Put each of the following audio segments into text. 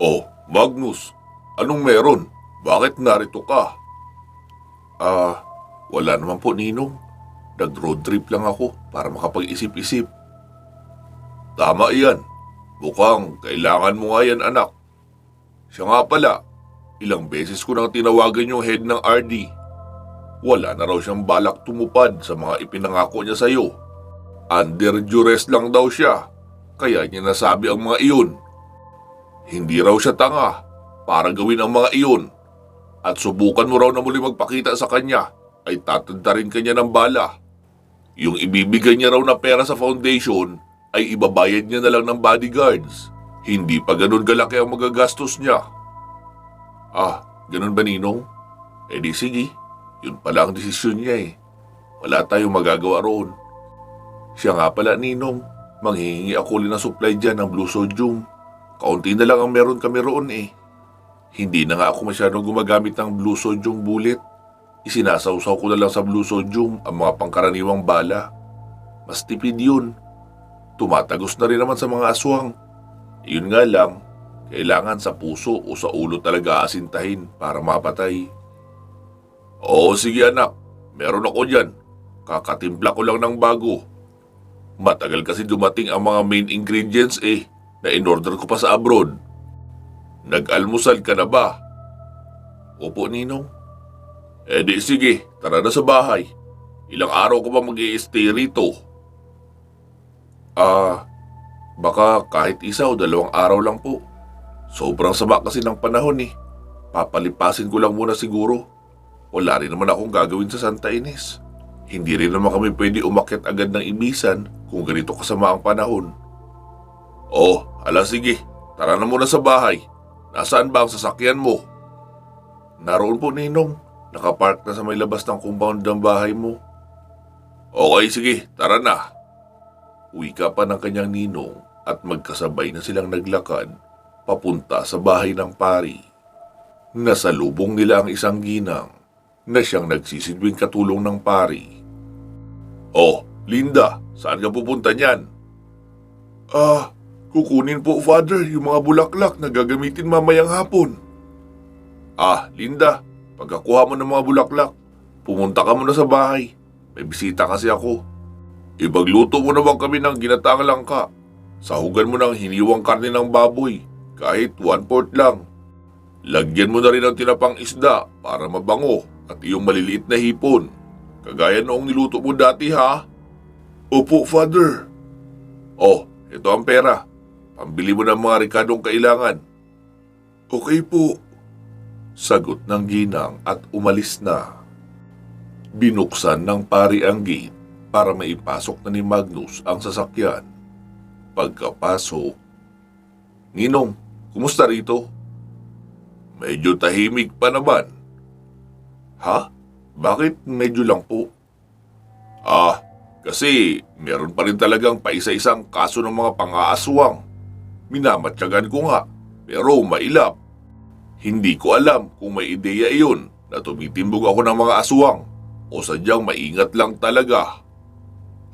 Oh, Magnus, anong meron? Bakit narito ka? Wala naman po, Ninong. Nag-road trip lang ako para makapag-isip-isip. Tama iyan. Mukhang kailangan mo nga yan, anak. Siya nga pala, ilang beses ko nang tinawagan yung head ng RD. Wala na raw siyang balak tumupad sa mga ipinangako niya sa'yo. Under duress lang daw siya, kaya niya nasabi ang mga iyon. Hindi raw siya tanga para gawin ang mga iyon. At subukan mo raw na muli magpakita sa kanya, ay tatanda rin kanya ng bala. Yung ibibigay niya raw na pera sa foundation ay ibabayad niya na lang ng bodyguards. Hindi pa ganun galaki ang magagastos niya. Ganun ba, Ninong? Di sige, yun pala ang desisyon niya eh. Wala tayong magagawa roon. Siya nga pala, Ninong, manghihingi ako ulit ng supply dyan ng blue sodium. Kaunti na lang ang meron kami roon eh. Hindi na nga ako masyadong gumagamit ng blue sodium bullet. Isinasawsaw ko na lang sa blue sodium ang mga pangkaraniwang bala. Mas tipid yun. Tumatagos na rin naman sa mga aswang. Yun nga lang, kailangan sa puso o sa ulo talaga asintahin para mapatay. Oo, sige anak, meron ako dyan. Kakatimpla ko lang ng bago. Matagal kasi dumating ang mga main ingredients na in-order ko pa sa abroad. Nag-almusal ka na ba? Opo, Ninong. Di sige, tara na sa bahay. Ilang araw ko ba mag-i-stay rito? Baka kahit isa o 2 araw lang po. Sobrang sama kasi ng panahon eh. Papalipasin ko lang muna siguro. Wala rin naman akong gagawin sa Santa Ines. Hindi rin naman kami pwede umakyat agad ng ibisan kung ganito kasama ang panahon. Sige, tara na muna sa bahay. Nasaan ba ang sasakyan mo? Naroon po, Ninong. Nakapark na sa may labas ng compound ng bahay mo. Okay, sige, tara na. Wika pa ng kanyang ninong at magkasabay na silang naglakad papunta sa bahay ng pari. Nasalubong nila ang isang ginang na siyang nagsisilbing katulong ng pari. Linda, saan ka pupunta niyan? Kukunin po, Father, yung mga bulaklak na gagamitin mamayang hapon. Linda, pagkakuha mo ng mga bulaklak, pumunta ka muna sa bahay. May bisita kasi ako. Ibagluto mo naman kami ng ginataang langka. Sahugan mo ng hiniwang karne ng baboy, kahit 1/4 lang. Lagyan mo na rin ng tinapang isda para mabango at iyong maliliit na hipon. Kagaya noong niluto mo dati, ha? Opo, Father. Ito ang pera. Pambili mo ng mga rekadong kailangan. Okay po. Sagot ng ginang at umalis na. Binuksan ng pari ang gate para maipasok na ni Magnus ang sasakyan. Pagkapasok, Ninong, kumusta rito? Medyo tahimik pa naman. Ha? Bakit medyo lang po? Kasi meron pa rin talagang paisa-isang kaso ng mga pang-aaswang. Minamatyagan ko nga, pero mailap. Hindi ko alam kung may ideya iyon na tumitimbog ako ng mga aswang o sadyang maingat lang talaga.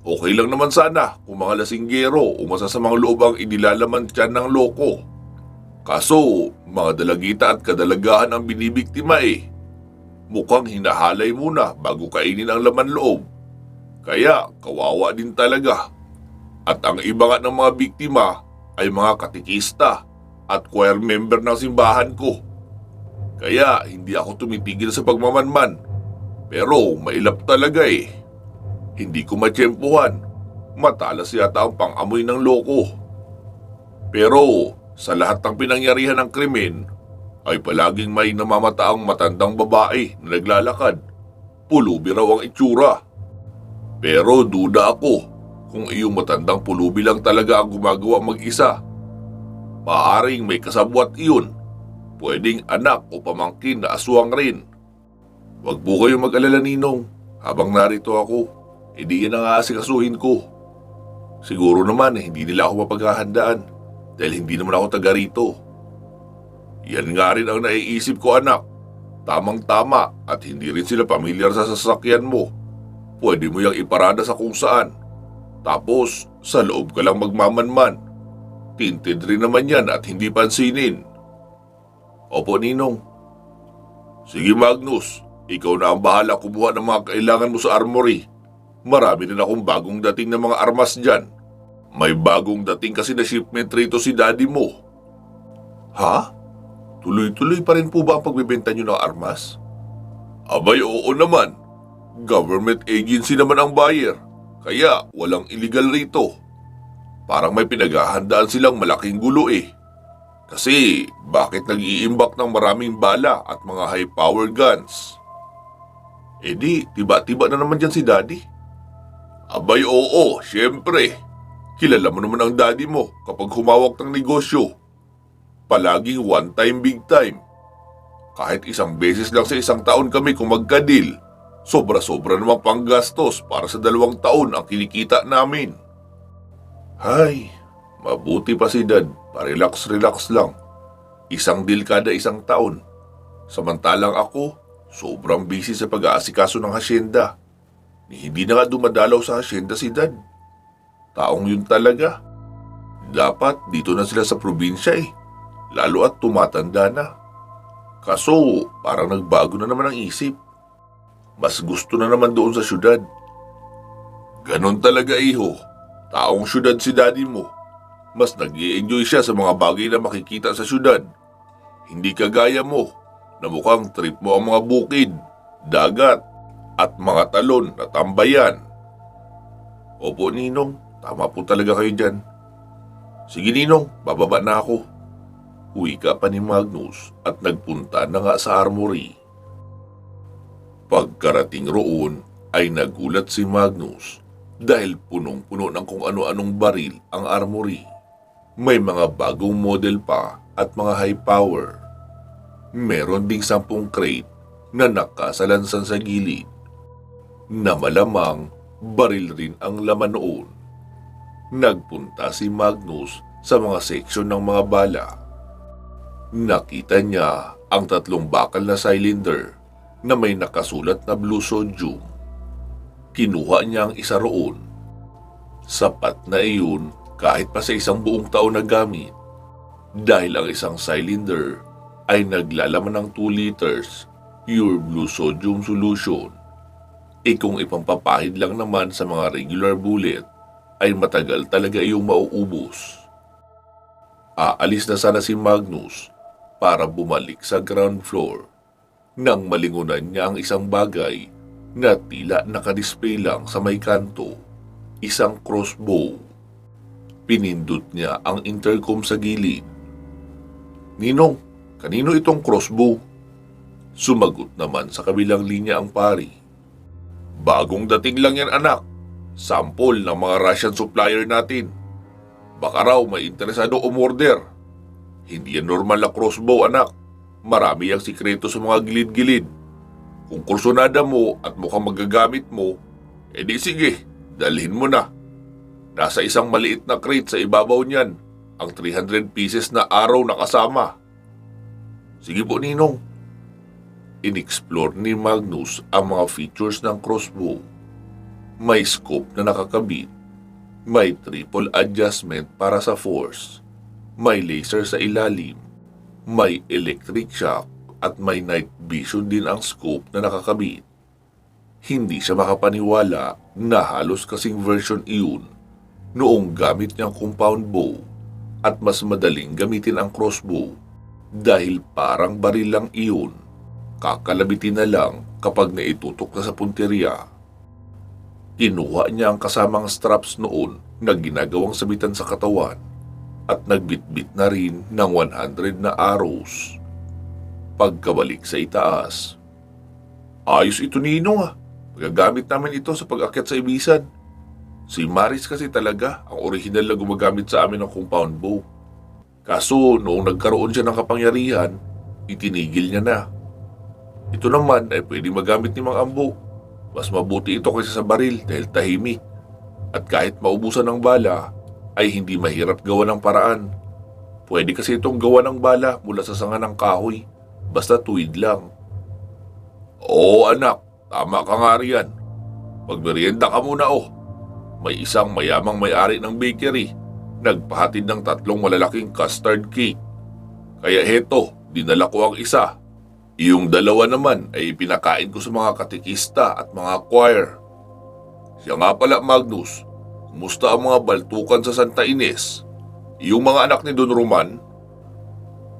Okay lang naman sana kung mga lasinggero o masasamang loob ang inilalaman tiyan ng loko. Kaso, mga dalagita at kadalagahan ang binibiktima Mukhang hinahalay muna bago kainin ang laman loob. Kaya, kawawa din talaga. At ang iba nga ng mga biktima ay mga katikista at choir member ng simbahan ko. Kaya, hindi ako tumitigil sa pagmamanman. Pero, mailap talaga Hindi ko matsyempuhan. Matalas yata ang pang-amoy ng loko. Pero, sa lahat ng pinangyarihan ng krimen, ay palaging may namamataang matandang babae na naglalakad. Pulubi raw ang itsura. Pero duda ako kung iyong matandang pulubi lang talaga ang gumagawa mag-isa. Maaring may kasabwat iyon. Pwedeng anak o pamangkin na aswang rin. Huwag po kayong mag-alala, Ninong. Habang narito ako, hindi yan ang aasikasuhin ko. Siguro naman hindi nila ako mapaghahandaan dahil hindi naman ako taga rito. Yan nga rin ang naiisip ko, anak. Tamang-tama at hindi rin sila pamilyar sa sasakyan mo. Pwede mo yang iparada sa kung saan. Tapos, sa loob ka lang magmamanman. Tinted rin naman yan at hindi pansinin. Opo, Ninong. Sige, Magnus. Ikaw na ang bahala kumuha ng mga kailangan mo sa armory. Marami na akong bagong dating na mga armas dyan. May bagong dating kasi na shipment rito si daddy mo. Ha? Tuloy-tuloy pa rin po ba ang pagbebenta nyo ng armas? Abay, oo naman. Government agency naman ang buyer. Kaya walang illegal rito. Parang may pinaghahandaan silang malaking gulo eh. Kasi bakit nag-iimbak ng maraming bala at mga high-power guns? Eh di, tiba-tiba na naman dyan si daddy. Abay, oo, syempre. Kilala mo naman ang daddy mo kapag humawak ng negosyo. Palaging one time, big time. Kahit isang beses lang sa isang taon kami kung magkadil, sobra-sobra namang panggastos para sa 2 taon ang kinikita namin. Hay, mabuti pa si dad, pa-relax-relax lang. Isang deal kada isang taon. Samantalang ako, sobrang busy sa pag-aasikaso ng hasyenda. Hindi na nga dumadalaw sa hasyenda si dad. Taong yun talaga. Dapat dito na sila sa probinsya eh. Lalo at tumatanda na. Kaso parang nagbago na naman ang isip. Mas gusto na naman doon sa syudad. Ganon talaga, iho. Taong syudad si daddy mo. Mas nag-i-enjoy siya sa mga bagay na makikita sa syudad. Hindi kagaya mo na mukhang trip mo ang mga bukid, dagat, at mga talon na tambayan. Opo, Ninong. Tama po talaga kayo dyan. Sige, Ninong. Bababa na ako. Uwi ka pa ni Magnus at nagpunta na nga sa armory. Pagkarating roon ay nagulat si Magnus dahil punong-puno ng kung ano-anong baril ang armory. May mga bagong model pa at mga high power. Meron ding 10 crate na nakasalansan sa gilid. Na malamang baril rin ang laman noon. Nagpunta si Magnus sa mga seksyon ng mga bala. Nakita niya ang 3 bakal na cylinder na may nakasulat na blue sodium. Kinuha niya ang isa roon. Sapat na iyon kahit pa sa isang buong taon na gamit. Dahil ang isang cylinder ay naglalaman ng 2 liters pure blue sodium solution. Kung ipampapahid lang naman sa mga regular bullet, ay matagal talaga iyong mauubos. Aalis na sana si Magnus para bumalik sa ground floor nang malingunan niya ang isang bagay na tila nakadisplay lang sa may kanto, isang crossbow. Pinindot niya ang intercom sa gilid. Ninong, kanino itong crossbow? Sumagot naman sa kabilang linya ang pari. Bagong dating lang yan, anak. Sample ng mga Russian supplier natin. Baka raw may interesado umorder. Hindi yan normal na crossbow, anak. Marami ang sikreto sa mga gilid-gilid. Kung kursunada mo at mukhang magagamit mo, edi sige, dalhin mo na. Nasa isang maliit na crate sa ibabaw niyan, ang 300 pieces na arrow na kasama. Sige po, Ninong. In-explore ni Magnus ang mga features ng crossbow. May scope na nakakabit. May triple adjustment para sa force. May laser sa ilalim. May electric shock at may night vision din ang scope na nakakabit. Hindi siya makapaniwala na halos kasing version iyon noong gamit niyang compound bow at mas madaling gamitin ang crossbow dahil parang baril lang iyon. Kakalabitin na lang kapag naitutok na sa punteriya. Kinuha niya ang kasamang straps noon na ginagawang sabitan sa katawan at nagbitbit na rin ng 100 na arrows. Pagkabalik sa itaas, ayos ito, Ninong ah. Magagamit namin ito sa pag-akyat sa ibisan. Si Maris kasi talaga ang original na gumagamit sa amin ng compound bow. Kaso noong nagkaroon siya ng kapangyarihan, itinigil niya na. Ito naman ay pwede magamit ni Mang Ambo. Mas mabuti ito kaysa sa baril dahil tahimik. At kahit maubusan ng bala, ay hindi mahirap gawa ng paraan. Pwede kasi itong gawa ng bala mula sa sanga ng kahoy. Basta tuwid lang. Oo anak, tama ka nga riyan. Magmerienda ka muna oh. May isang mayamang may-ari ng bakery. Nagpahatid ng 3 malalaking custard cake. Kaya heto, dinala ko ang isa. Yung dalawa naman ay pinakain ko sa mga katikista at mga choir. Siya nga pala, Magnus, kumusta ang mga baltukan sa Santa Ines? Yung mga anak ni Don Roman?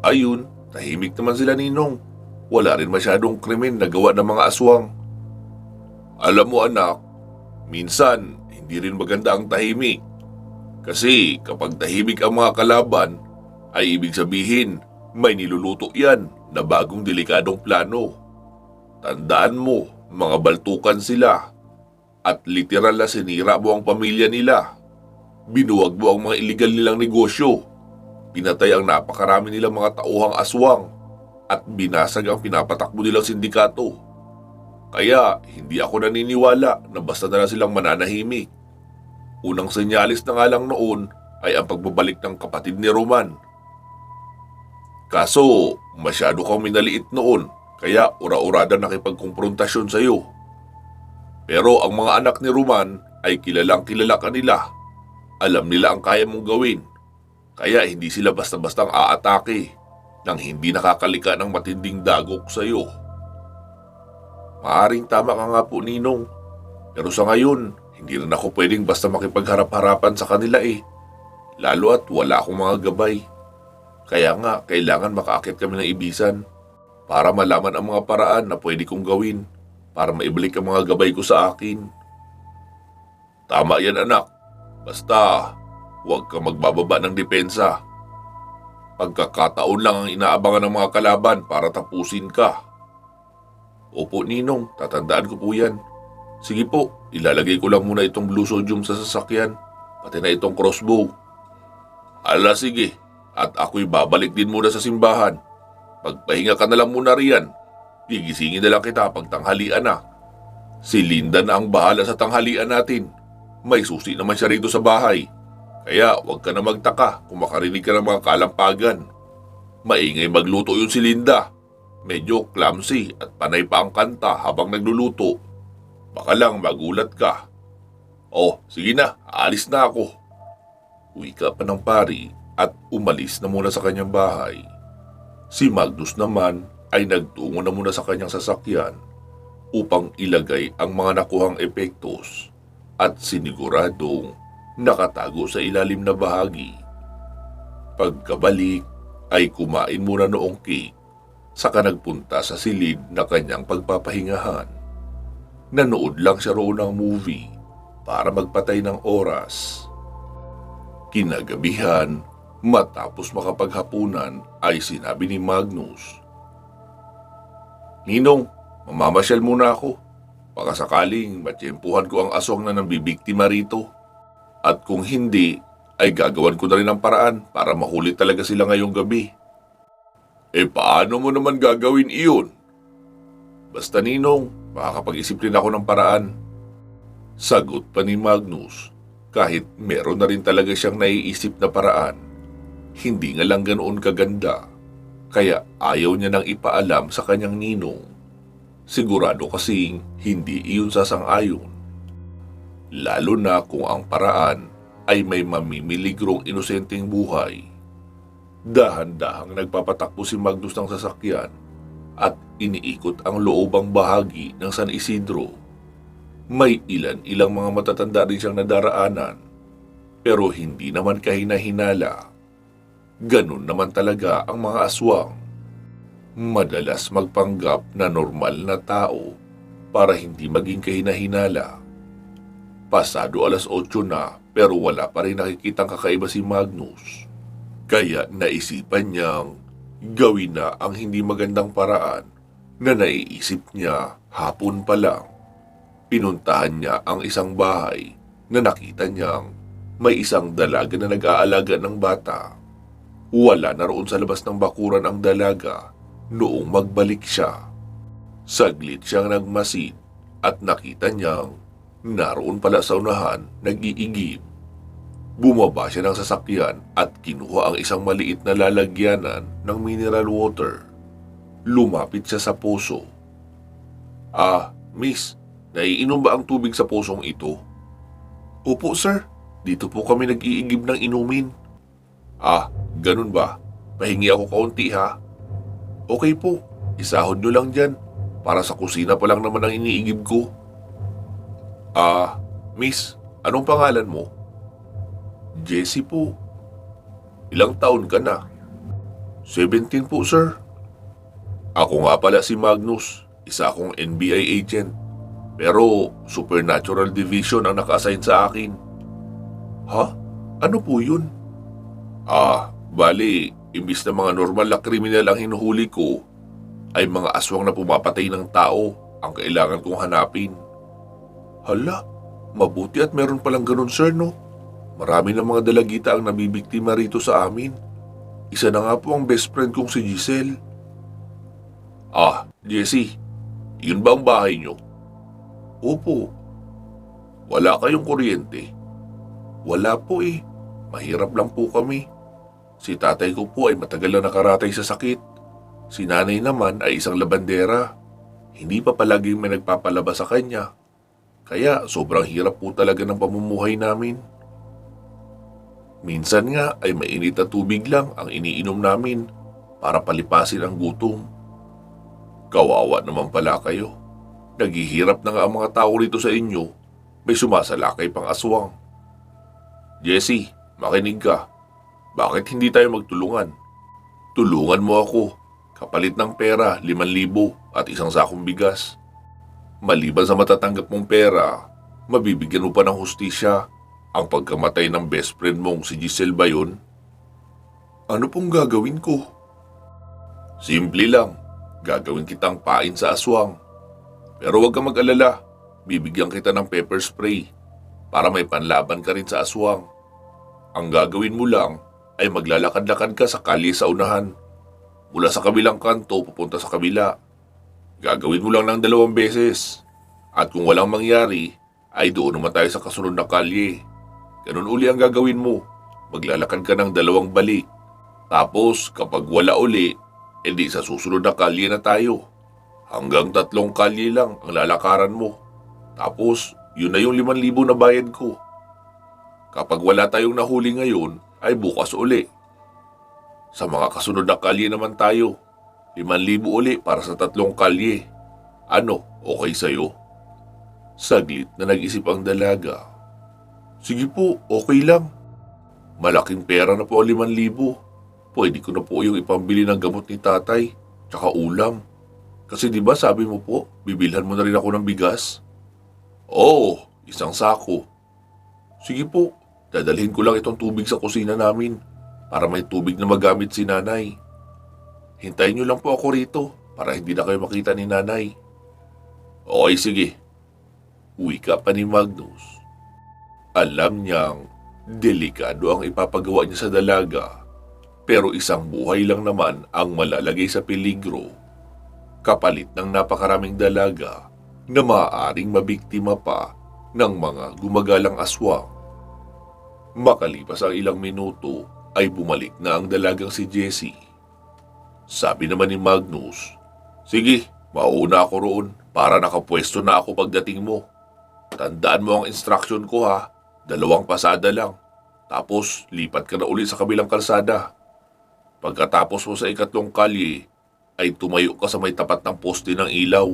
Ayun, tahimik naman sila, Ninong. Wala rin masyadong krimen na gawa ng mga aswang. Alam mo, anak, minsan hindi rin maganda ang tahimik. Kasi kapag tahimik ang mga kalaban, ay ibig sabihin may niluluto yan na bagong delikadong plano. Tandaan mo, mga baltukan sila. At literal na sinira mo ang pamilya nila. Binuwag mo ang mga iligal nilang negosyo. Pinatay ang napakarami nilang mga tauhang aswang. At binasag ang pinapatakbo nilang sindikato. Kaya hindi ako naniniwala na basta na lang silang mananahimik. Unang senyalis na nga lang noon ay ang pagbabalik ng kapatid ni Roman. Kaso masyado kang minaliit noon, kaya ura-urada nakipagkumprontasyon sa iyo. Pero ang mga anak ni Roman ay kilalang kilala ka nila. Alam nila ang kaya mong gawin. Kaya hindi sila basta-bastang aatake nang hindi nakakalika ng matinding dagok sa iyo. Maaring tama ka nga po, Ninong. Pero sa ngayon, hindi rin ako pwedeng basta makipagharap-harapan sa kanila eh. Lalo at wala akong mga gabay. Kaya nga, kailangan makaakit kami ng ibisan para malaman ang mga paraan na pwede kong gawin para maibalik ang mga gabay ko sa akin. Tama yan, anak. Basta, huwag kang magbababa ng depensa. Pagkakataon lang ang inaabangan ng mga kalaban para tapusin ka. Opo, Ninong, tatandaan ko po yan. Sige po, ilalagay ko lang muna itong blue sodium sa sasakyan, pati na itong crossbow. Ala, sige, at ako'y babalik din muna sa simbahan. Pagpahinga ka na lang muna riyan. Gigisingin na lang kita pag tanghalian na. Si Linda na ang bahala sa tanghalian natin. May susi naman siya rito sa bahay. Kaya huwag ka na magtaka kung makarinig ka ng mga kalampagan. Maingay magluto yun si Linda. Medyo clumsy at panay pa ang kanta habang nagluluto. Baka lang magulat ka. Oh, sige na, aalis na ako. Uwi ka pa ng pari at umalis na muna sa kanyang bahay. Si Magnus naman ay nagtungo na muna sa kanyang sasakyan upang ilagay ang mga nakuhang epektos at siniguradong nakatago sa ilalim na bahagi. Pagkabalik ay kumain muna noong cake, saka nagpunta sa silid na kanyang pagpapahingahan. Nanood lang siya roon ng movie para magpatay ng oras. Kinagabihan, matapos makapaghapunan ay sinabi ni Magnus, Ninong, mamamasyal muna ako. Baka sakaling matiyempuhan ko ang aswang na nambibiktima rito. At kung hindi, ay gagawan ko na rin ang paraan para mahuli talaga sila ngayong gabi. Paano mo naman gagawin iyon? Basta, Ninong, makakapag-isip rin ako ng paraan. Sagot pa ni Magnus, kahit meron na rin talaga siyang naiisip na paraan. Hindi nga lang ganoon kaganda, kaya ayaw niya nang ipaalam sa kanyang ninong. Sigurado kasing hindi iyon sasang-ayon. Lalo na kung ang paraan ay may mamimiligrong inosenteng buhay. Dahan-dahang nagpapatakbo si Magnus ng sasakyan at iniikot ang loobang bahagi ng San Isidro. May ilan-ilang mga matatanda rin siyang nadaraanan, pero hindi naman kahina-hinala. Ganun naman talaga ang mga aswang. Madalas magpanggap na normal na tao para hindi maging kahina-hinala. Pasado 8:00 na pero wala pa rin nakikitang kakaiba si Magnus. Kaya naisipan niyang gawin na ang hindi magandang paraan na naiisip niya hapon pa lang. Pinuntahan niya ang isang bahay na nakita niyang may isang dalaga na nag-aalaga ng bata. Wala na roon sa labas ng bakuran ang dalaga noong magbalik siya. Saglit siyang nagmasid at nakita niyang naroon pala sa unahan nag-iigib. Bumaba siya ng sasakyan at kinuha ang isang maliit na lalagyanan ng mineral water. Lumapit siya sa poso. Miss, naiinom ba ang tubig sa posong ito? Opo, sir. Dito po kami nag-iigib ng inumin. Ganun ba? Pahingi ako kaunti, ha? Okay po, isahod nyo lang dyan. Para sa kusina pa lang naman ang iniigib ko. Miss, anong pangalan mo? Jessie po. Ilang taon ka na? 17 po, sir. Ako nga pala si Magnus, isa akong NBI agent. Pero Supernatural Division ang naka-assign sa akin. Ha? Ano po yun? Bali, imbis na mga normal na kriminal ang hinuhuli ko, ay mga aswang na pumapatay ng tao ang kailangan kong hanapin. Hala, mabuti at meron palang ganun, sir, no? Marami ng mga dalagita ang nabibiktima rito sa amin. Isa na nga po ang best friend kong si Giselle. Jessie, yun ba ang bahay nyo? Opo. Wala kayong kuryente? Wala po eh. Mahirap lang po kami. Si tatay ko po ay matagal na nakaratay sa sakit. Si nanay naman ay isang labandera. Hindi pa palaging may nagpapalaba sa kanya. Kaya sobrang hirap po talaga ng pamumuhay namin. Minsan nga ay mainit na tubig lang ang iniinom namin para palipasin ang gutom. Kawawa naman pala kayo. Naghihirap na nga ang mga tao rito sa inyo. May sumasalakay pang aswang. Jessie, makinig ka. Bakit hindi tayo magtulungan? Tulungan mo ako. Kapalit ng pera, 5,000 at isang sakong bigas. Maliban sa matatanggap mong pera, mabibigyan mo pa ng hustisya ang pagkamatay ng best friend mong si Giselle ba yun? Ano pong gagawin ko? Simple lang, gagawin kitang pain sa aswang. Pero huwag kang mag-alala, bibigyan kita ng pepper spray para may panlaban ka rin sa aswang. Ang gagawin mo lang ay maglalakad-lakad ka sa kalye sa unahan. Mula sa kabilang kanto pupunta sa kabila. Gagawin mo lang ng 2 beses. At kung walang mangyari, ay doon naman tayo sa kasunod na kalye. Ganun uli ang gagawin mo. Maglalakad ka ng 2 balik. Tapos kapag wala uli, edi sa susunod na kalye na tayo. Hanggang 3 kalye lang ang lalakaran mo. Tapos yun na yung 5,000 na bayad ko. Kapag wala tayong nahuli ngayon, ay bukas uli. Sa mga kasunod na kalye naman tayo. 5,000 uli para sa 3 kalye. Ano, okay sa'yo? Saglit na nag-isip ang dalaga. Sige po, okay lang. Malaking pera na po ang 5,000. Pwede ko na po yung ipambili ng gamot ni tatay, tsaka ulam. Kasi di ba sabi mo po, bibilhan mo na rin ako ng bigas? Oo, 1 sako. Sige po, dadalhin ko lang itong tubig sa kusina namin para may tubig na magamit si nanay. Hintayin niyo lang po ako rito para hindi na kayo makita ni nanay. Okay, sige. Wika pa ni Magnus. Alam niyang delikado ang ipapagawa niya sa dalaga, pero isang buhay lang naman ang malalagay sa peligro kapalit ng napakaraming dalaga na maaaring mabiktima pa ng mga gumagalang aswang. Makalipas ang ilang minuto ay bumalik na ang dalagang si Jessie. Sabi naman ni Magnus, sige, mauna ako roon para nakapwesto na ako pagdating mo. Tandaan mo ang instruction ko ha, 2 pasada lang. Tapos lipat ka na uli sa kabilang kalsada. Pagkatapos mo sa 3 kalye, ay tumayo ka sa may tapat ng poste ng ilaw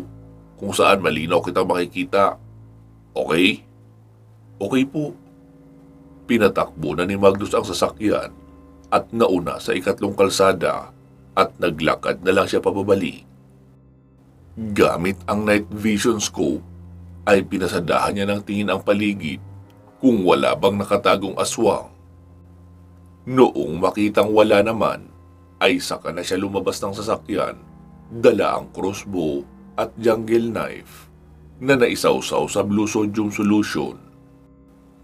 kung saan malinaw kitang makikita. Okay? Okay po. Pinatakbo na ni Magnus ang sasakyan at nauna sa 3 kalsada at naglakad na lang siya pababalik. Gamit ang night vision scope ay pinasadahan niya ng tingin ang paligid kung wala bang nakatagong aswang. Noong makitang wala naman, ay saka na siya lumabas ng sasakyan, dala ang crossbow at jungle knife na naisawsaw sa blue sodium solution.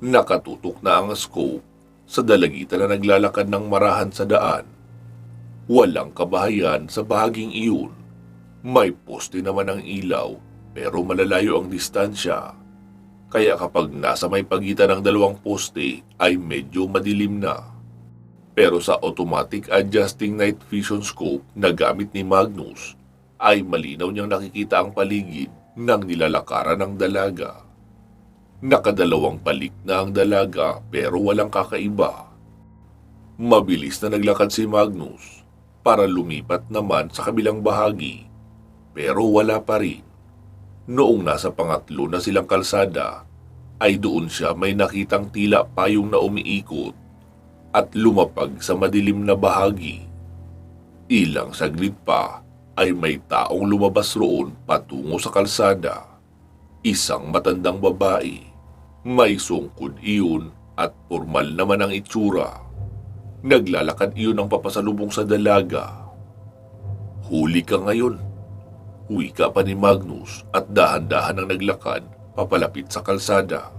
Nakatutok na ang scope sa dalagitan na naglalakad ng marahan sa daan. Walang kabahayan sa bahaging iyon. May poste naman ang ilaw pero malalayo ang distansya. Kaya kapag nasa may pagitan ng 2 poste ay medyo madilim na. Pero sa automatic adjusting night vision scope na gamit ni Magnus ay malinaw niyang nakikita ang paligid ng nilalakaran ng dalaga. Nakadalawang balik na ang dalaga pero walang kakaiba. Mabilis na naglakad si Magnus. para lumipat naman sa kabilang bahagi, pero wala pa rin. Noong nasa pangatlo na silang kalsada, ay doon siya may nakitang tila payong na umiikot at lumapag sa madilim na bahagi. Ilang saglit pa ay may taong lumabas roon patungo sa kalsada. Isang matandang babae. May sungkod iyon at formal naman ang itsura. Naglalakad iyon ang papasalubong sa dalaga. "Huli ka ngayon," wika pa ni Magnus at dahan-dahan ang naglakad papalapit sa kalsada.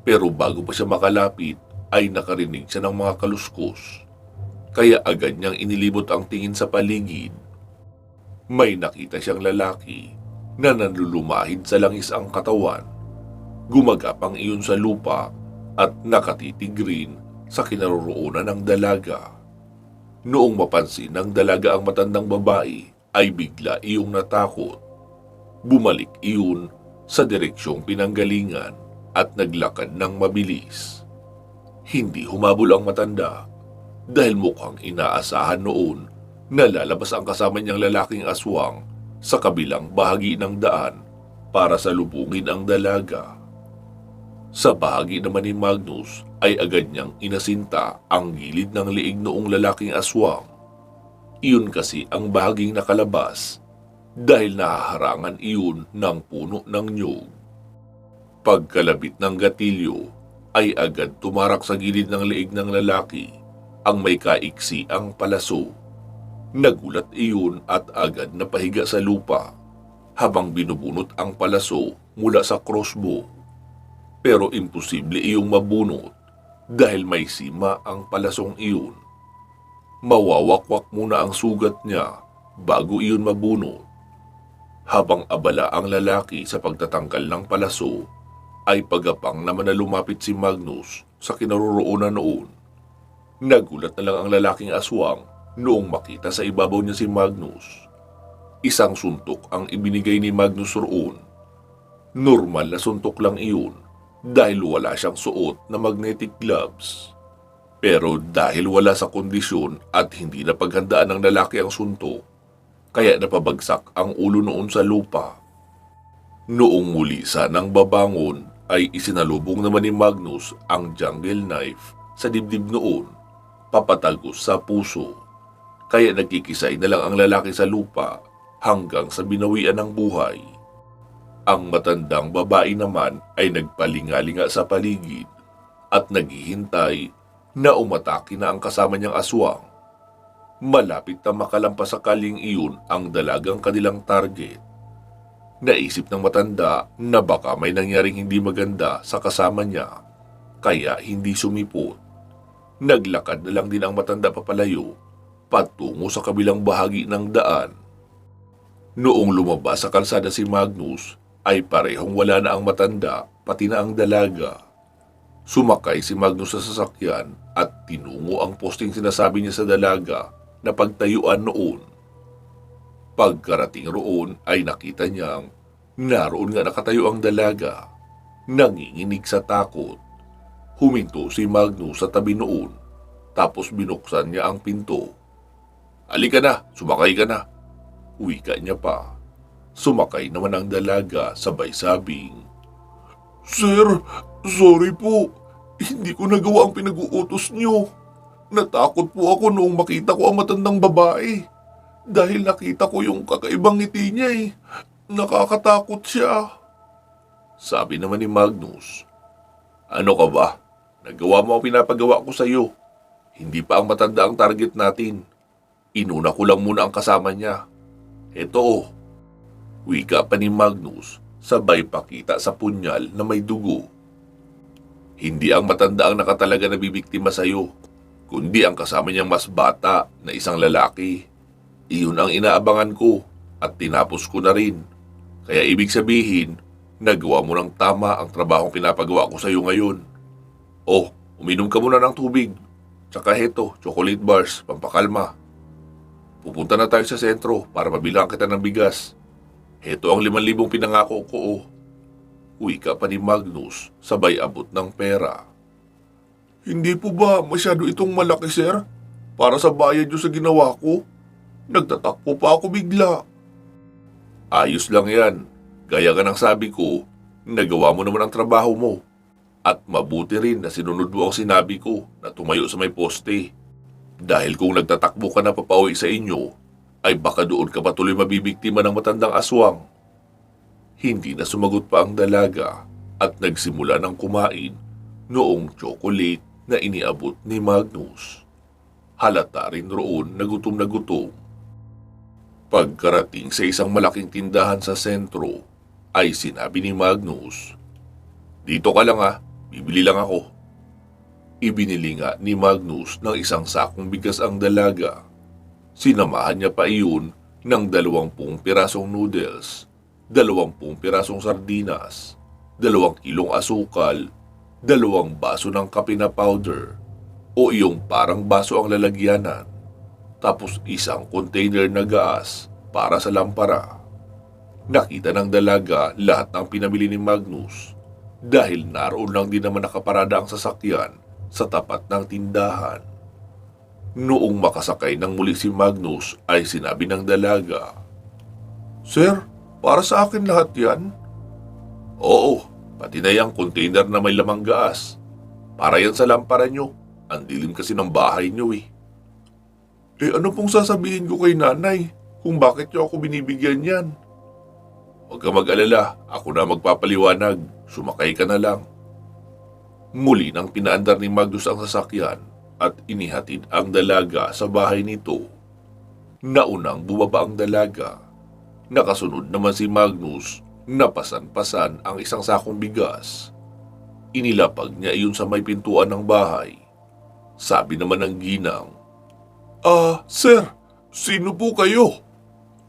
Pero bago pa siya makalapit ay nakarinig siya ng mga kaluskos. Kaya agad niyang inilibot ang tingin sa paligid. May nakita siyang lalaki na nanlulumahid sa langis ang katawan. Gumagapang iyon sa lupa at nakatitig rin sa kinaroroonan ng dalaga. Noong mapansin ng dalaga ang matandang babae ay bigla iyong natakot. Bumalik iyon sa direksyong pinanggalingan at naglakad ng mabilis. Hindi humabol ang matanda dahil mukhang inaasahan noon na lalabas ang kasama niyang lalaking aswang sa kabilang bahagi ng daan para salubungin ang dalaga. Sa bahagi naman ni Magnus ay agad niyang inasinta ang gilid ng liig noong lalaking aswang. Iyon kasi ang bahaging nakalabas dahil nahaharangan iyon ng puno ng niyog. Pagkalabit ng gatilyo ay agad tumarak sa gilid ng liig ng lalaki ang may kaiksi ang palaso. Nagulat iyon at agad napahiga sa lupa habang binubunot ang palaso mula sa crossbow. Pero imposible iyong mabunot dahil may sima ang palasong iyon. Mawawakwak muna ang sugat niya bago iyon mabunot. Habang abala ang lalaki sa pagtatanggal ng palaso, ay pagapang naman na lumapit si Magnus sa kinaroroonan noon. Nagulat na lang ang lalaking aswang noong makita sa ibabaw niya si Magnus. Isang suntok ang ibinigay ni Magnus roon. Normal na suntok lang iyon dahil wala siyang suot na magnetic gloves. Pero dahil wala sa kondisyon at hindi na paghandaan ng lalaki ang suntok, kaya napabagsak ang ulo noon sa lupa. Noong muli sanang babangon ay isinalubong naman ni Magnus ang jungle knife sa dibdib noon, papatagos sa puso. Kaya nagkikisay na lang ang lalaki sa lupa hanggang sa binawian ng buhay. Ang matandang babae naman ay nagpalingalinga sa paligid at naghihintay na umatake na ang kasama niyang aswang. Malapit na makalampas sa kaling iyon ang dalagang kanilang target. Naisip ng matanda na baka may nangyaring hindi maganda sa kasama niya, kaya hindi sumipot. Naglakad na lang din ang matanda papalayo, patungo sa kabilang bahagi ng daan. Noong lumabas sa kalsada si Magnus, ay parehong wala na ang matanda pati na ang dalaga. Sumakay si Magnus sa sasakyan at tinungo ang posting sinasabi niya sa dalaga na pagtayuan noon. Pagkarating roon ay nakita niyang naroon nga nakatayo ang dalaga, nanginginig sa takot. Huminto si Magnus sa tabi noon, tapos binuksan niya ang pinto. "Halika na, sumakay ka na," wika niya pa. Sumakay naman ang dalaga sabay sabing, "Sir, sorry po. Hindi ko nagawa ang pinag-uutos niyo. Natakot po ako noong makita ko ang matandang babae. Dahil nakita ko yung kakaibang ngiti niya eh. Nakakatakot siya." Sabi naman ni Magnus, "Ano ka ba? Nagawa mo ang pinapagawa ko sa iyo. Hindi pa ang matanda ang target natin. Inuna ko lang muna ang kasama niya. Eto oh." Wika pa ni Magnus, sabay pakita sa punyal na may dugo. "Hindi ang matanda ang nakatalaga na bibiktima sa iyo, kundi ang kasama niyang mas bata na isang lalaki. Iyon ang inaabangan ko at tinapos ko na rin. Kaya ibig sabihin, nagawa mo ng tama ang trabahong pinapagawa ko sa iyo ngayon. Oh, uminom ka muna ng tubig. Tsaka heto, chocolate bars, pampakalma. Pupunta na tayo sa sentro para mabilang kita ng bigas. Heto ang 5,000 pinangako ko oh." Wika pa ni Magnus sabay abot ng pera. "Hindi po ba masyado itong malaki, sir? Para sa bayad nyo sa ginawa ko? Nagtatakbo pa ako bigla. Ayos lang yan. Gaya ka ng sabi ko, nagawa mo naman ang trabaho mo. At mabuti rin na sinunod mo ang sinabi ko na tumayo sa may poste. Dahil kung nagtatakbo ka na papauwi sa inyo, ay baka doon ka patuloy mabibiktima ng matandang aswang. Hindi na sumagot pa ang dalaga at nagsimula ng kumain noong chocolate na iniabot ni Magnus. Halata rin roon na gutom. Pagkarating sa isang malaking tindahan sa sentro, ay sinabi ni Magnus, "Dito ka lang bibili lang ako." Ibinili nga ni Magnus ng isang sakong bigas ang dalaga. Sinamahan niya pa iyon ng 20 pirasong noodles, 20 pirasong sardinas, 2 kilong asukal, 2 baso ng kape na powder o iyong parang baso ang lalagyanan, tapos isang container na gas para sa lampara. Nakita ng dalaga lahat ng pinamili ni Magnus dahil naroon lang din naman nakaparada ang sasakyan sa tapat ng tindahan. Noong makasakay ng muli si Magnus ay sinabi ng dalaga, "Sir, para sa akin lahat yan?" "Oo, pati na yung container na may lamang gas. Para yan sa lampara nyo. Ang dilim kasi ng bahay nyo eh." Ano pong sasabihin ko kay nanay kung bakit nyo ako binibigyan yan?" "Huwag ka mag-alala, ako na magpapaliwanag. Sumakay ka na lang." Muli nang pinaandar ni Magnus ang sasakyan at inihatid ang dalaga sa bahay nito. Naunang bumaba ang dalaga. Nakasunod naman si Magnus na pasan-pasan ang isang sakong bigas. Inilapag niya iyon sa may pintuan ng bahay. Sabi naman ng ginang, Sir, sino po kayo?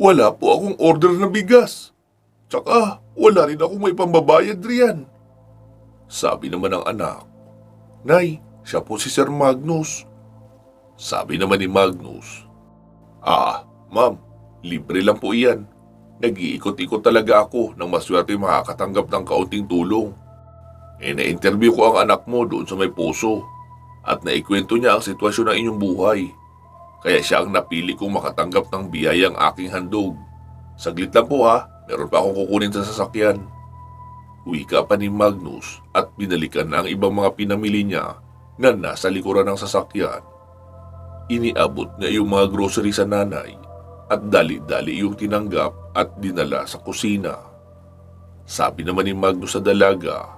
Wala po akong order na bigas. Tsaka wala rin akong may pambabayad riyan." Sabi naman ng anak, "Nay, siya po si Sir Magnus." Sabi naman ni Magnus, Ma'am, libre lang po iyan. Nag-iikot-ikot talaga ako nang maswerte makakatanggap ng kaunting tulong. Na-interview ko ang anak mo doon sa may puso at naikwento niya ang sitwasyon ng inyong buhay. Kaya siya ang napili kong makatanggap ng biyayang aking handog. Saglit lang po meron pa akong kukunin sa sasakyan." Wika pa ni Magnus at binalikan na ang ibang mga pinamili niya na nasa likuran ng sasakyan. Iniabot niya yung mga grocery sa nanay at dali-dali yung tinanggap at dinala sa kusina. Sabi naman ni Magnus sa dalaga,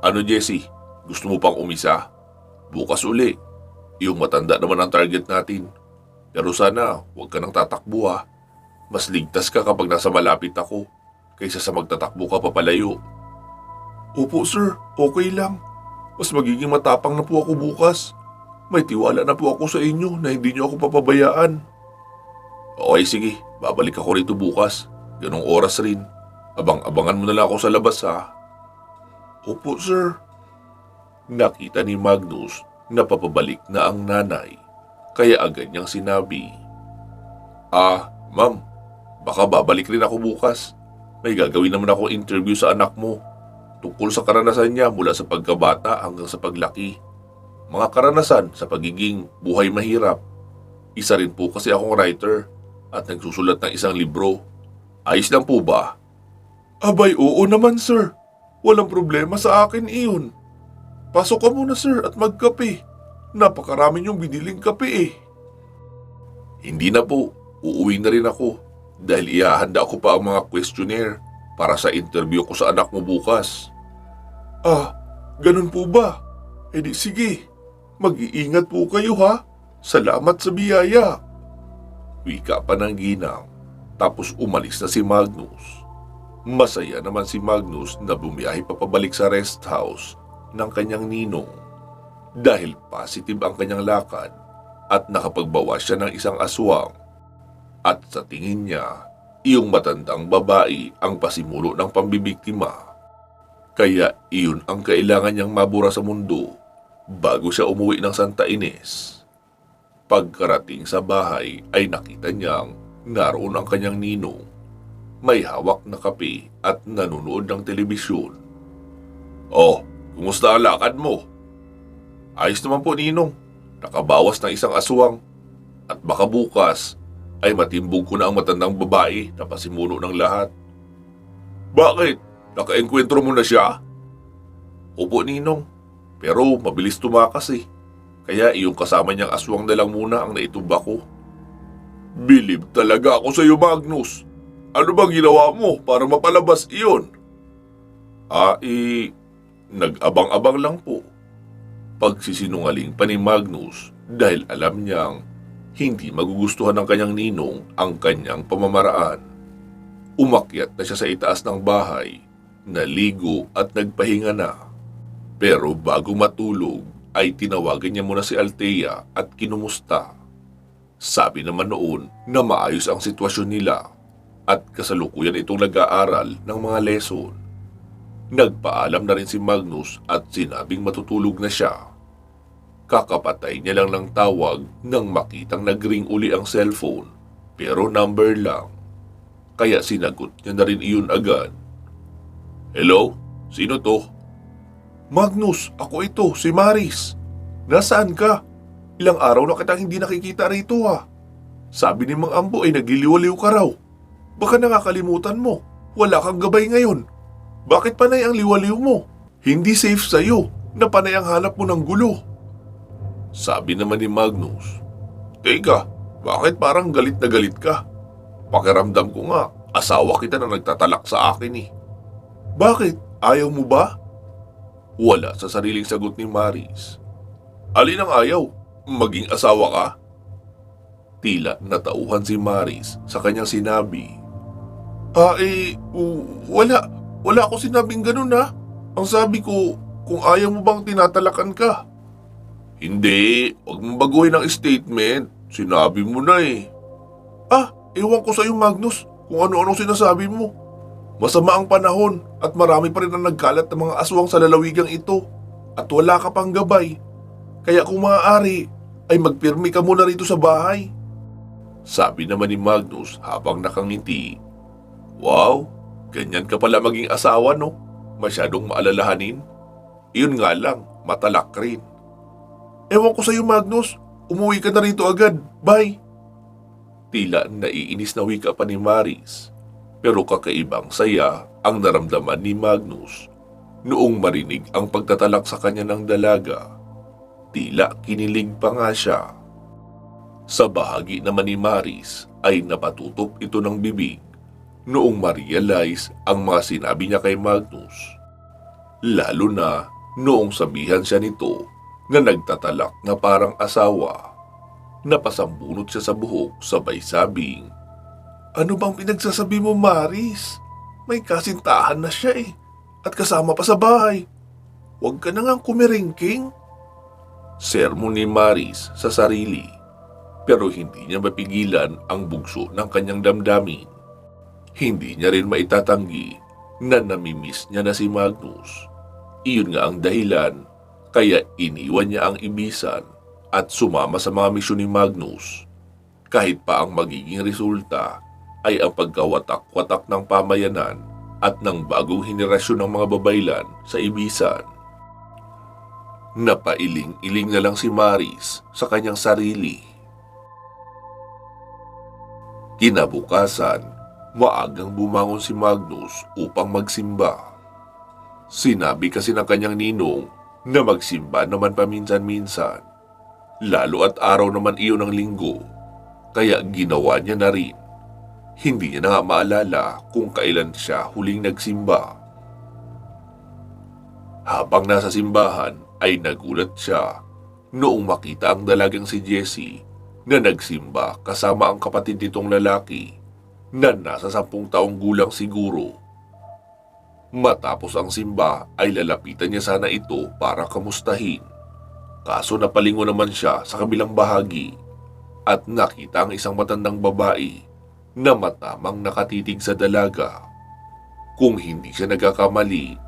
"Ano Jessie, gusto mo pang umisa? Bukas uli. Yung matanda naman ang target natin. Pero sana huwag ka nang tatakbo Mas ligtas ka kapag nasa malapit ako kaysa sa magtatakbo ka papalayo." "Opo sir, okay lang. Mas magiging matapang na po ako bukas. May tiwala na po ako sa inyo na hindi niyo ako papabayaan." "Okay sige, babalik ako rito bukas. Ganong oras rin. Abang-abangan mo na lang ako sa labas "Opo sir." Nakita ni Magnus na papabalik na ang nanay, kaya agad niyang sinabi, Ma'am, baka babalik rin ako bukas. May gagawin naman akong interview sa anak mo tungkol sa karanasan niya mula sa pagkabata hanggang sa paglaki. Mga karanasan sa pagiging buhay mahirap. Isa rin po kasi akong writer at nagsusulat ng isang libro. Ayos lang po ba?" "Abay, oo naman sir. Walang problema sa akin iyon. Pasok ka muna sir at magkape. Napakarami niyong biniling kape "Hindi na po, uuwi na rin ako dahil ihahanda ko pa ang mga questionnaire para sa interview ko sa anak mo bukas." Ganun po ba? Di sige, mag-iingat po kayo Salamat sa biyaya." Wika pa ng ginang, tapos umalis na si Magnus. Masaya naman si Magnus na bumiyahe papabalik sa rest house ng kanyang ninong dahil positive ang kanyang lakad at nakapagbawas siya ng isang aswang. At sa tingin niya, iyong matandang babae ang pasimulo ng pambibiktima. Kaya iyon ang kailangan niyang mabura sa mundo bago siya umuwi ng Santa Ines. Pagkarating sa bahay ay nakita niyang naroon ang kanyang ninong. May hawak na kape at nanonood ng telebisyon. Kumusta ang lakad mo?" "Ayos naman po ninong. Nakabawas ng isang aswang. At baka bukas ay matimbog ko na ang matandang babae na pasimuno ng lahat. Bakit? Nakaengkwentro mo na siya? Opo, Ninong. Pero mabilis tumakas eh. Kaya iyong kasama niyang aswang na lang muna ang naitumba ko. Bilib talaga ako sa iyo, Magnus. Ano bang ginawa mo para mapalabas iyon? Nag-abang-abang lang po. Pagsisinungaling pa ni Magnus dahil alam niyang hindi magugustuhan ng kanyang ninong ang kanyang pamamaraan. Umakyat na siya sa itaas ng bahay, naligo at nagpahinga na. Pero bago matulog ay tinawagan niya muna si Althea at kinumusta. Sabi naman noon na maayos ang sitwasyon nila at kasalukuyan itong nag-aaral ng mga lesson. Nagpaalam na rin si Magnus at sinabing matutulog na siya. Kakapatay niya lang ng tawag nang makitang nag-ring uli ang cellphone pero number lang. Kaya sinagot niya na rin iyon agad. Hello? Sino to? Magnus, ako ito, si Maris. Nasaan ka? Ilang araw na kitang hindi nakikita rito ha. Sabi ni Mang Ambo ay nagliliwaliw ka raw. Baka nakakalimutan mo, wala kang gabay ngayon. Bakit panay ang liwaliw mo? Hindi safe sa'yo na panay ang hanap mo ng gulo. Sabi naman ni Magnus, Teka, bakit parang galit na galit ka? Pakiramdam ko nga, asawa kita na nagtatalak sa akin eh. Bakit? Ayaw mo ba? Wala sa sariling sagot ni Maris. Alin ang ayaw? Maging asawa ka? Tila natauhan si Maris sa kanyang sinabi. Wala. Wala ako sinabing ganun ha. Ang sabi ko, kung ayaw mo bang tinatalakan ka? Hindi, huwag mong baguhin ang statement. Sinabi mo na eh. Ewan ko sa'yo Magnus kung ano-ano sinasabi mo. Masama ang panahon at marami pa rin ang nagkalat ng mga aswang sa lalawigang ito at wala ka pang gabay. Kaya kung maaari ay magpirmi ka muna rito sa bahay. Sabi naman ni Magnus habang nakangiti. Wow, ganyan ka pala maging asawa no? Masyadong maalalahanin. Iyon nga lang, matalak rin. Ewan ko sa'yo Magnus, umuwi ka na rito agad. Bye. Tila naiinis na wika pa ni Maris. Pero kakaibang saya ang naramdaman ni Magnus noong marinig ang pagtatalak sa kanya ng dalaga. Tila kinilig pa nga siya. Sa bahagi naman ni Maris ay napatutok ito ng bibig noong ma-realize ang mga sinabi niya kay Magnus. Lalo na noong sabihan siya nito na nagtatalak na parang asawa. Napasambunot siya sa buhok sabay sabing, Ano bang pinagsasabi mo Maris? May kasintahan na siya eh at kasama pa sa bahay. Huwag ka na ngang kumiringking. Sermon ni Maris sa sarili pero hindi niya mapigilan ang bugso ng kanyang damdamin. Hindi niya rin maitatanggi na namimiss niya na si Magnus. Iyon nga ang dahilan kaya iniwan niya ang ibisan at sumama sa mga misyon ni Magnus. Kahit pa ang magiging resulta ay ang pagkawatak-watak ng pamayanan at ng bagong henerasyon ng mga babaylan sa ibisan. Napailing-iling na lang si Maris sa kanyang sarili. Kinabukasan, maagang bumangon si Magnus upang magsimba. Sinabi kasi ng kanyang ninong na magsimba naman paminsan-minsan, lalo at araw naman iyon ng linggo, kaya ginawa niya na rin. Hindi niya na nga maalala kung kailan siya huling nagsimba. Habang nasa simbahan ay nagulat siya noong makita ang dalagang si Jessie na nagsimba kasama ang kapatid nitong lalaki na nasa 10 taong gulang siguro. Matapos ang simba ay lalapitan niya sana ito para kamustahin. Kaso napalingon naman siya sa kabilang bahagi at nakita ang isang matandang babae na matamang nakatitig sa dalaga. Kung hindi siya nagkakamali,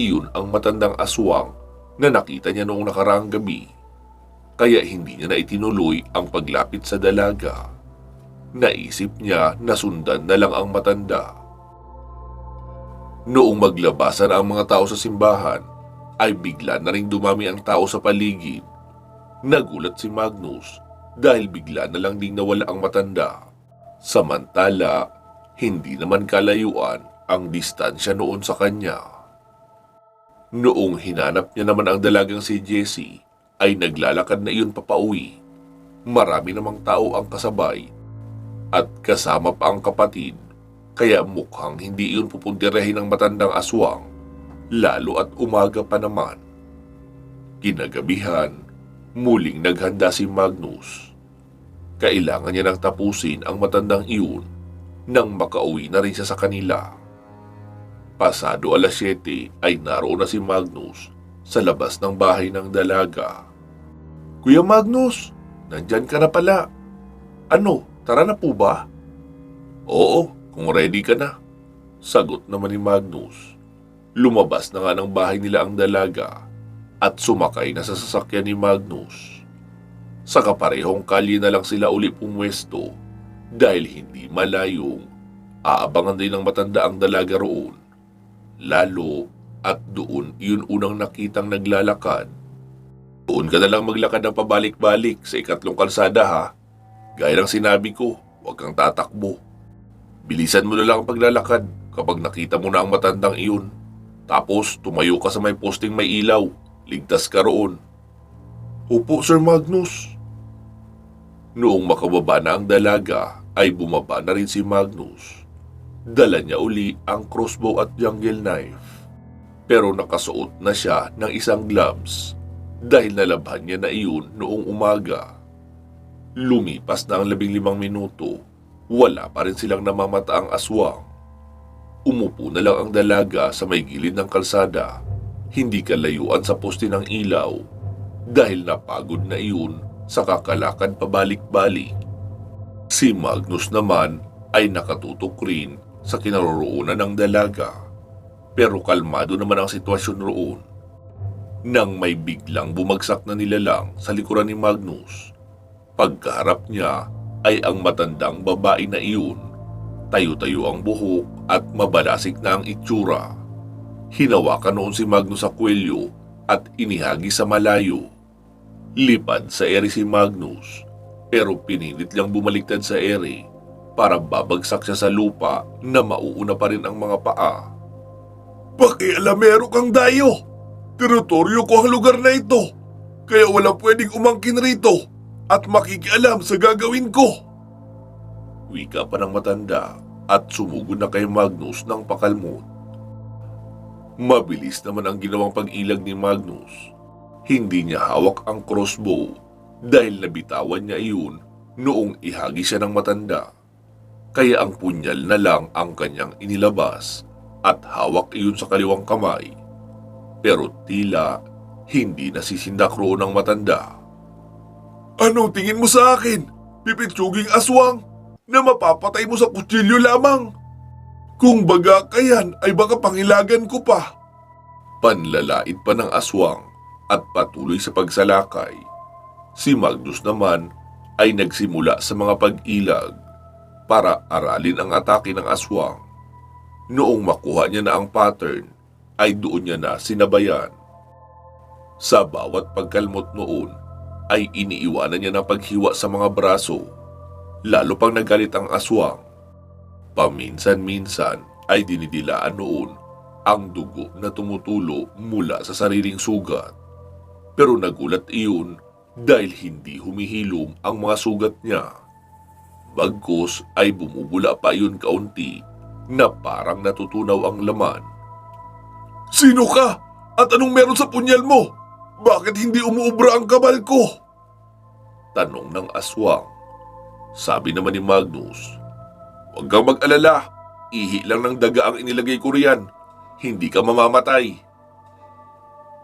iyon ang matandang aswang na nakita niya noong nakaraang gabi. Kaya hindi niya na itinuloy ang paglapit sa dalaga. Naisip niya na sundan na lang ang matanda. Noong maglabasan ang mga tao sa simbahan, ay bigla na ring dumami ang tao sa paligid. Nagulat si Magnus dahil bigla na lang ding nawala ang matanda. Samantala, hindi naman kalayuan ang distansya noon sa kanya. Noong hinanap niya naman ang dalagang si Jessie, ay naglalakad na iyon papauwi. Marami namang tao ang kasabay at kasama pa ang kapatid, kaya mukhang hindi iyon pupuntirahin ng matandang aswang, lalo at umaga pa naman. Kinagabihan, muling naghanda si Magnus. Kailangan niya nang tapusin ang matandang iyon nang makauwi na rin siya sa kanila. Pasado alas 7 ay naroon na si Magnus sa labas ng bahay ng dalaga. "Kuya Magnus, nandyan ka na pala. Ano, tara na po ba?" "Oo, kung ready ka na," sagot naman ni Magnus. Lumabas na nga ng bahay nila ang dalaga at sumakay na sa sasakyan ni Magnus. Sa kaparehong kalye na lang sila uli pumwesto dahil hindi malayong aabangan din ng matanda ang dalaga roon. Lalo at doon iyon unang nakitang naglalakad. "Doon ka na lang maglakad ng pabalik-balik sa ikatlong kalsada ha. Gaya ng sinabi ko, huwag kang tatakbo. Bilisan mo na lang ang paglalakad kapag nakita mo na ang matandang iyon. Tapos tumayo ka sa may posting may ilaw. Ligtas ka roon." "Opo, Sir Magnus." Noong makababa na ang dalaga, ay bumaba na rin si Magnus. Dala niya uli ang crossbow at jungle knife. Pero nakasuot na siya ng isang gloves dahil nalabhan niya na iyon noong umaga. Lumipas na ang 15 minuto, wala pa rin silang namamataang aswang. Umupo na lang ang dalaga sa may gilid ng kalsada, hindi kalayuan sa poste ng ilaw, dahil napagod na iyon sa kakalakad pabalik-balik. Si Magnus naman ay nakatutok rin sa kinaroroonan ng dalaga, pero kalmado naman ang sitwasyon roon. Nang may biglang bumagsak na nilalang sa likuran ni Magnus, pagkaharap niya ay ang matandang babae na iyon. Tayo-tayo ang buhok at mabalasik na ang itsura. Hinawakan noon si Magnus sa kwelyo at inihagi sa malayo. Lipad sa ere si Magnus, pero pinilit lang bumaliktad sa ere para babagsak siya sa lupa na mauuna pa rin ang mga paa. "Pakialamero kang dayo! Teritoryo ko ang lugar na ito, kaya walang pwedeng umangkin rito at makikialam sa gagawin ko!" Wika pa ng matanda at sumugod na kay Magnus ng pakalmot. Mabilis naman ang ginawang pag-ilag ni Magnus. Hindi niya hawak ang crossbow dahil nabitawan niya iyon noong ihagi siya ng matanda. Kaya ang punyal na lang ang kanyang inilabas at hawak iyon sa kaliwang kamay. Pero tila hindi nasisindak roon ang matanda. "Anong tingin mo sa akin? Pipitsuging aswang na mapapatay mo sa kutsilyo lamang? Kung baga kayan ay baka pangilagan ko pa." Panlalait pa ng aswang at patuloy sa pagsalakay. Si Magnus naman ay nagsimula sa mga pag-ilag para aralin ang atake ng aswang. Noong makuha niya na ang pattern, ay doon niya na sinabayan. Sa bawat pagkalmot noon, ay iniiwanan niya ng paghiwa sa mga braso, lalo pang nagalit ang aswang. Paminsan-minsan ay dinidilaan noon ang dugo na tumutulo mula sa sariling sugat. Pero nagulat iyon dahil hindi humihilom ang mga sugat niya. Bagkus ay bumubula pa iyon kaunti na parang natutunaw ang laman. "Sino ka? At anong meron sa punyal mo? Bakit hindi umuubra ang kabal ko?" tanong ng aswang. Sabi naman ni Magnus, "Huwag kang mag-alala, ihi lang ng daga ang inilagay ko riyan. Hindi ka mamamatay."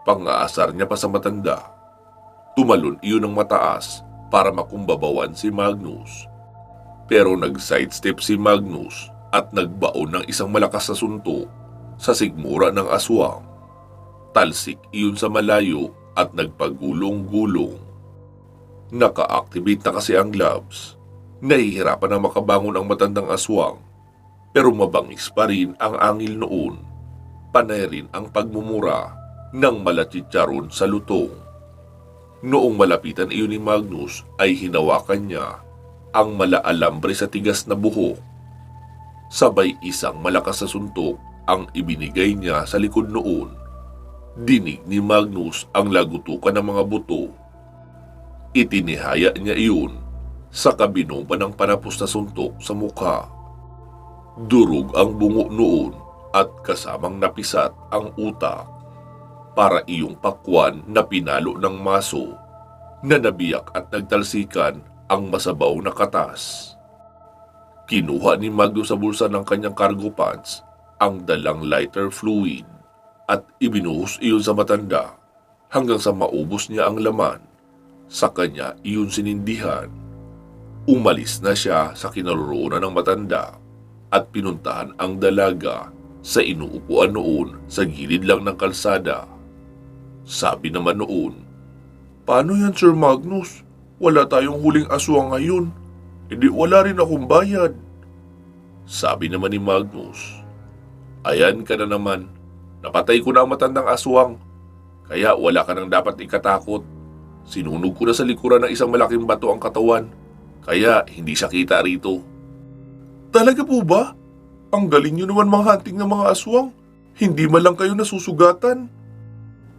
Pangaasar niya pa sa matanda. Tumalon iyon ng mataas para makumbabawan si Magnus. Pero nag-sidestep si Magnus at nagbaon ng isang malakas na suntok sa sigmura ng aswang. Talsik iyon sa malayo at nagpagulong-gulong. Naka-activate na kasi ang gloves. Nahihirapan na makabangon ang matandang aswang, pero mabangis pa rin ang angil noon. Panay rin ang pagmumura ng malatsitsaron sa lutong. Noong malapitan iyon ni Magnus ay hinawakan niya ang malaalambre sa tigas na buhok. Sabay isang malakas na suntok ang ibinigay niya sa likod noon. Dinig ni Magnus ang lagutukan ng mga buto. Itinihaya niya iyon sa kabinomba ng panapos na suntok sa mukha. Durog ang bungo noon at kasamang napisat ang utak. Para iyong pakwan na pinalo ng maso na nabiyak at nagtalsikan ang masabaw na katas. Kinuha ni Magnus sa bulsa ng kanyang cargo pants ang dalang lighter fluid at ibinuhos iyon sa matanda hanggang sa maubos niya ang laman. Sa kanya iyon sinindihan. Umalis na siya sa kinaroroonan ng matanda at pinuntahan ang dalaga sa inuupuan noon sa gilid lang ng kalsada. Sabi naman noon, "Paano yan, Sir Magnus? Wala tayong huling aswang ngayon. Hindi wala rin akong bayad." Sabi naman ni Magnus, "Ayan ka na naman. Napatay ko na ang matandang aswang. Kaya wala ka nang dapat ikatakot. Sinunog ko na sa likuran ng isang malaking bato ang katawan. Kaya hindi siya kita rito." "Talaga po ba? Ang galing nyo naman mga hunting ng mga aswang. Hindi man lang kayo nasusugatan."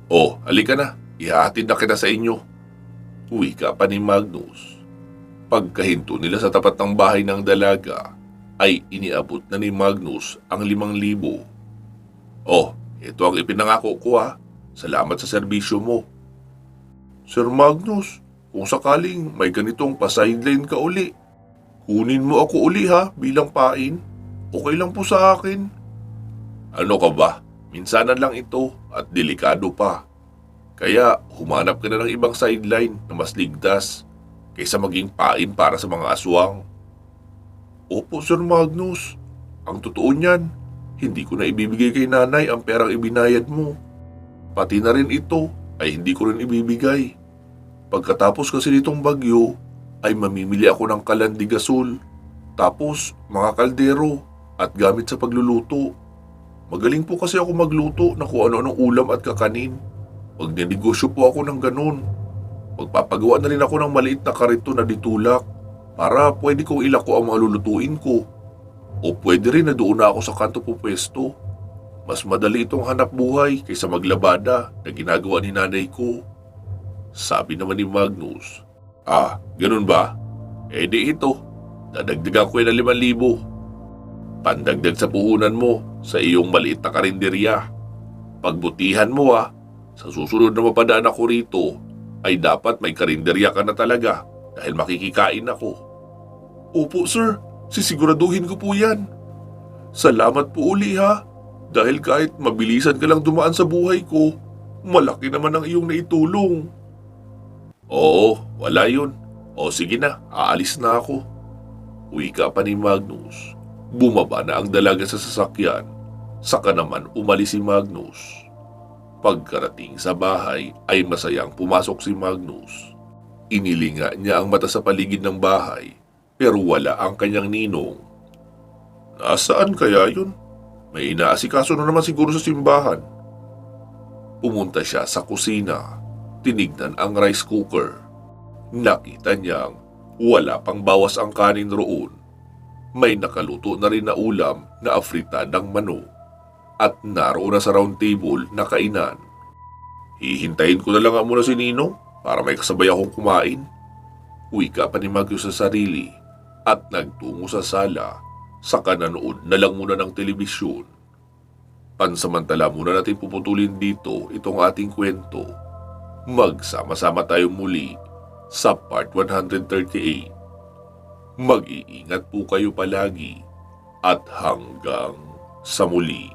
"Oh, halika na. Ihahatid na kita sa inyo." Wika pa ni Magnus. Pagkahinto nila sa tapat ng bahay ng dalaga, ay iniabot na ni Magnus ang 5,000. "Oh, ito ang ipinangako ko ha. Salamat sa serbisyo mo." "Sir Magnus, kung sakaling may ganitong pa-sideline ka uli, kunin mo ako uli ha bilang pain. Okay lang po sa akin." "Ano ka ba? Minsanan lang ito at delikado pa. Kaya humanap ka na ng ibang sideline na mas ligtas kaysa maging pain para sa mga aswang." "Opo, Sir Magnus. Ang totoo niyan, hindi ko na ibibigay kay nanay ang perang ibinayad mo. Pati na rin ito ay hindi ko rin ibibigay. Pagkatapos kasi nitong bagyo, ay mamimili ako ng kalandi gasol, tapos mga kaldero at gamit sa pagluluto. Magaling po kasi ako magluto na kung ano-anong ulam at kakanin. Magnenegosyo po ako ng ganun. Magpapagawa na rin ako ng maliit na karito na ditulak para pwede kong ilako ang mga lulutuin ko. O pwede rin na doon na ako sa kanto pupwesto. Mas madali itong hanap buhay kaysa maglabada na ginagawa ni nanay ko." Sabi naman ni Magnus, "Ah, ganun ba? Eh di ito, dadagdagan ko yan ng 5,000. Pandagdag sa puhunan mo sa iyong maliit na karinderya. Pagbutihan mo sa susunod na mapadaan ako rito, ay dapat may karinderya ka na talaga dahil makikikain ako." "Opo sir, sisiguraduhin ko po yan. Salamat po uli ha, dahil kahit mabilisan ka lang dumaan sa buhay ko, malaki naman ang iyong naitulong." "Oo, wala yun. O sige na, aalis na ako." Wika pa ni Magnus. Bumaba na ang dalaga sa sasakyan. Saka naman umalis si Magnus. Pagkarating sa bahay ay masayang pumasok si Magnus. Inilinga niya ang mata sa paligid ng bahay pero wala ang kanyang ninong. Nasaan kaya yun? May inaasikaso na naman siguro sa simbahan. Pumunta siya sa kusina. Tinignan ang rice cooker. Nakita niyang wala pang bawas ang kanin roon. May nakaluto na rin na ulam na afritan ng manok at naroon na sa round table na kainan. Hihintayin ko na lang muna si Ninong para may kasabay akong kumain. Wika pa ni Magnus sa sarili at nagtungo sa sala. Saka nanood na lang muna ng telebisyon. Pansamantala muna natin puputulin dito itong ating kwento. Magsama-sama tayo muli sa part 138. Mag-iingat po kayo palagi at hanggang sa muli.